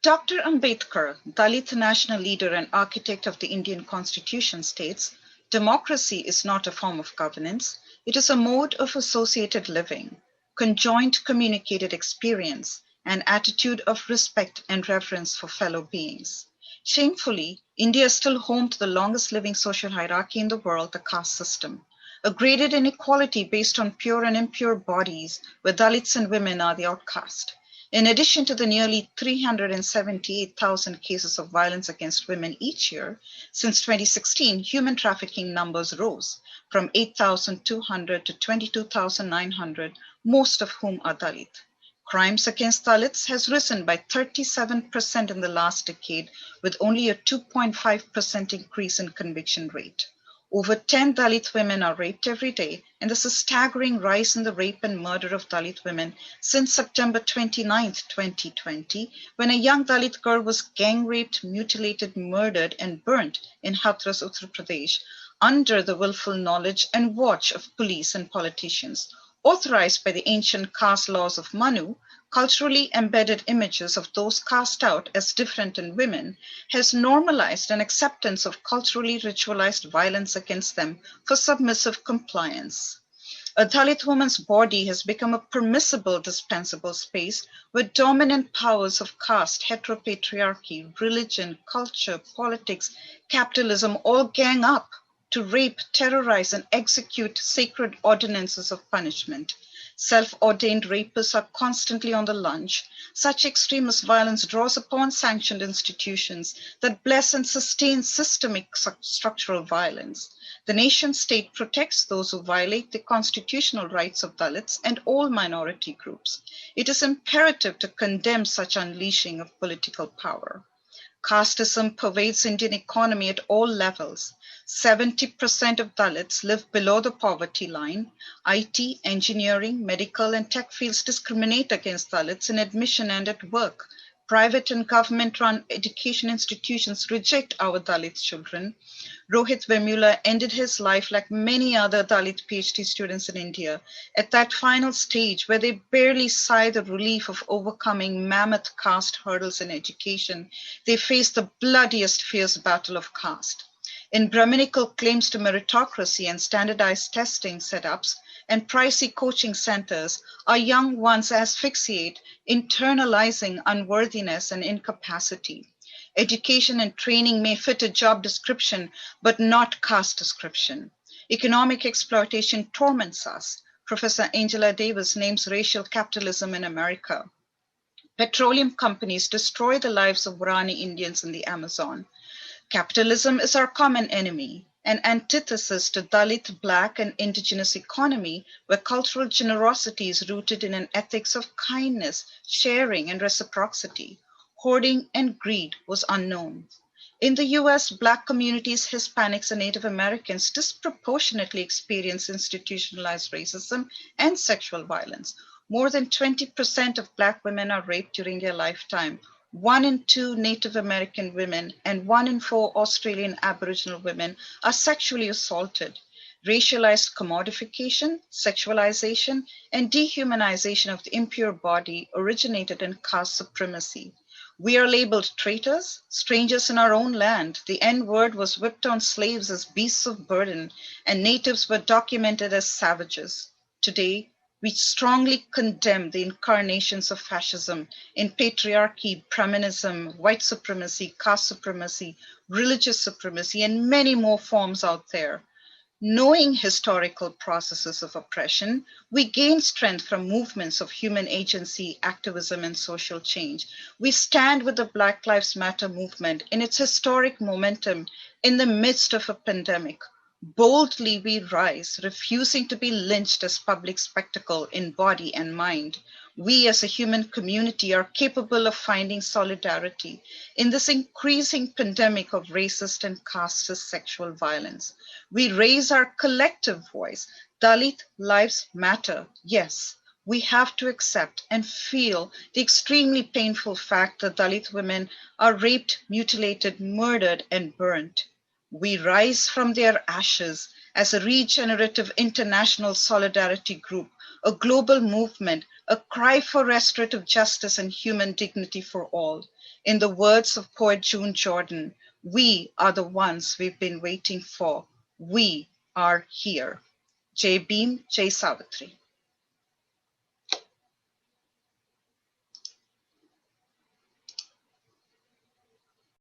Dr. Ambedkar, Dalit national leader and architect of the Indian Constitution, states, democracy is not a form of governance, it is a mode of associated living, conjoint communicated experience, and attitude of respect and reverence for fellow beings. Shamefully, India is still home to the longest living social hierarchy in the world, the caste system, a graded inequality based on pure and impure bodies, where Dalits and women are the outcast. In addition to the nearly 378,000 cases of violence against women each year, since 2016, human trafficking numbers rose from 8,200 to 22,900, most of whom are Dalit. Crimes against Dalits has risen by 37% in the last decade, with only a 2.5% increase in conviction rate. Over 10 Dalit women are raped every day, and there's a staggering rise in the rape and murder of Dalit women since September 29, 2020, when a young Dalit girl was gang raped, mutilated, murdered, and burnt in Hathras, Uttar Pradesh, under the willful knowledge and watch of police and politicians. Authorized by the ancient caste laws of Manu, culturally embedded images of those cast out as different in women has normalized an acceptance of culturally ritualized violence against them for submissive compliance. A Dalit woman's body has become a permissible, dispensable space where dominant powers of caste, heteropatriarchy, religion, culture, politics, capitalism all gang up to rape, terrorize, and execute sacred ordinances of punishment. Self-ordained rapists are constantly on the lunge. Such extremist violence draws upon sanctioned institutions that bless and sustain systemic structural violence. The nation-state protects those who violate the constitutional rights of Dalits and all minority groups. It is imperative to condemn such unleashing of political power. Casteism pervades Indian economy at all levels. 70% of Dalits live below the poverty line. IT, engineering, medical, and tech fields discriminate against Dalits in admission and at work. Private and government-run education institutions reject our Dalit children. Rohit Vemula ended his life like many other Dalit PhD students in India at that final stage where they barely sigh the relief of overcoming mammoth caste hurdles in education. They face the bloodiest fierce battle of caste. In Brahminical claims to meritocracy and standardized testing setups and pricey coaching centers, our young ones asphyxiate, internalizing unworthiness and incapacity. Education and training may fit a job description, but not caste description. Economic exploitation torments us. Professor Angela Davis names racial capitalism in America. Petroleum companies destroy the lives of Warani Indians in the Amazon. Capitalism is our common enemy, an antithesis to Dalit, Black, and indigenous economy, where cultural generosity is rooted in an ethics of kindness, sharing, and reciprocity. Hoarding and greed was unknown. In the US, Black communities, Hispanics, and Native Americans disproportionately experience institutionalized racism and sexual violence. More than 20% of Black women are raped during their lifetime. 1 in 2 Native American women and 1 in 4 Australian Aboriginal women are sexually assaulted. Racialized commodification, sexualization, and dehumanization of the impure body originated in caste supremacy. We are labeled traitors, strangers in our own land. The N-word was whipped on slaves as beasts of burden, and natives were documented as savages. Today, we strongly condemn the incarnations of fascism in patriarchy, Brahminism, white supremacy, caste supremacy, religious supremacy, and many more forms out there. Knowing historical processes of oppression, we gain strength from movements of human agency, activism, and social change. We stand with the Black Lives Matter movement in its historic momentum in the midst of a pandemic. Boldly we rise, refusing to be lynched as public spectacle in body and mind. We as a human community are capable of finding solidarity in this increasing pandemic of racist and casteist sexual violence. We raise our collective voice. Dalit lives matter, yes. We have to accept and feel the extremely painful fact that Dalit women are raped, mutilated, murdered, and burnt. We rise from their ashes as a regenerative international solidarity group, a global movement, a cry for restorative justice and human dignity for all. In the words of poet June Jordan, we are the ones we've been waiting for. We are here. Jai Bhim, Jai Savitri.